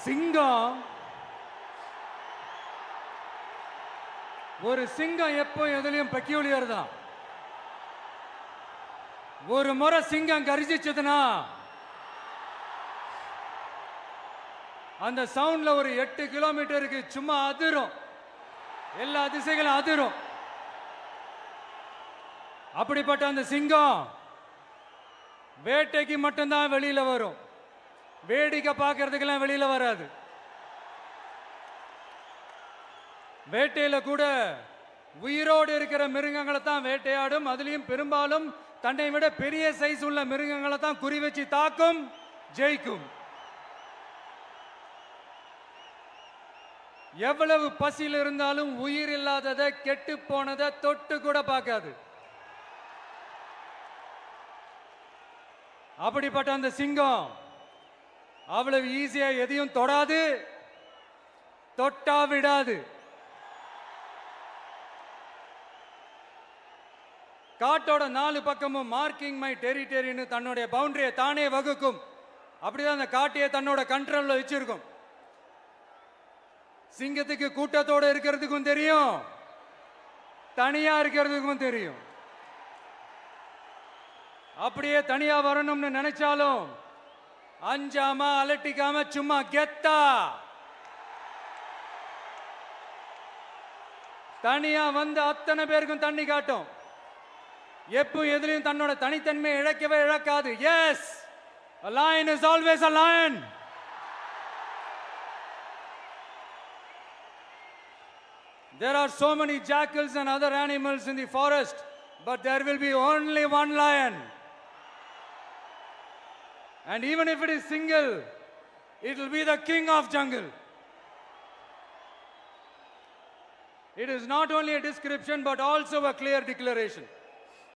சிங்கம் ஒரு சிங்கம் எப்போ எதுலயும் பெக்யூலியர் தான். ஒரு முறை சிங்கம் கர்ஜிச்சதுன்னா அந்த சவுண்ட்ல ஒரு 8 கிலோமீட்டருக்கு சும்மா அதிரும், எல்லா திசைகளும் அதிரும். அப்படிப்பட்ட அந்த சிங்கம் வேட்டைக்கு மட்டும்தான் வெளியில வரும், வேடிக்கை பார்க்கறதுக்கெல்லாம் வெளியில வராது. வேட்டையில கூட உயிரோடு இருக்கிற மிருகங்களை தான் வேட்டையாடும். அதுலயும் பெரும்பாலும் தன்னை விட பெரிய சைஸ் உள்ள மிருகங்களை தான் குறி வச்சு தாக்கும், ஜெயிக்கும். எவ்வளவு பசியில் இருந்தாலும் உயிர் இல்லாததை, கெட்டு போனதை தொட்டு கூட பார்க்காது. அப்படிப்பட்ட அந்த சிங்கம் அவ்வளவு ஈஸியா எதையும் தொடாது, தொட்டா விடாது. காட்டோட 4 பக்கமும் மார்க்கிங் மை டெரிட்டரின்னு தன்னுடைய பவுண்டரியை தானே வகுக்கும். அப்படிதான் அந்த காட்டையை தன்னோட கண்ட்ரோல்ல வச்சிருக்கும். சிங்கத்துக்கு கூட்டத்தோட இருக்கிறதுக்கும் தெரியும், தனியா இருக்கிறதுக்கும் தெரியும். அப்படியே தனியா வரணும்னு நினைச்சாலும் அஞ்சாம அலட்டிக்காம சும்மா கெத்தா தனியா வந்து அத்தனை பேருக்கும் தண்ணி காட்டும். எப்போ எதிலையும் தன்னோட தனித்தன்மையை இழக்கவே இழக்காது. Yes, a lion is always a lion. There are so many jackals and other animals in the forest, but there will be only one lion. And even if it is single, it will be the king of jungle. It is not only a description but also a clear declaration.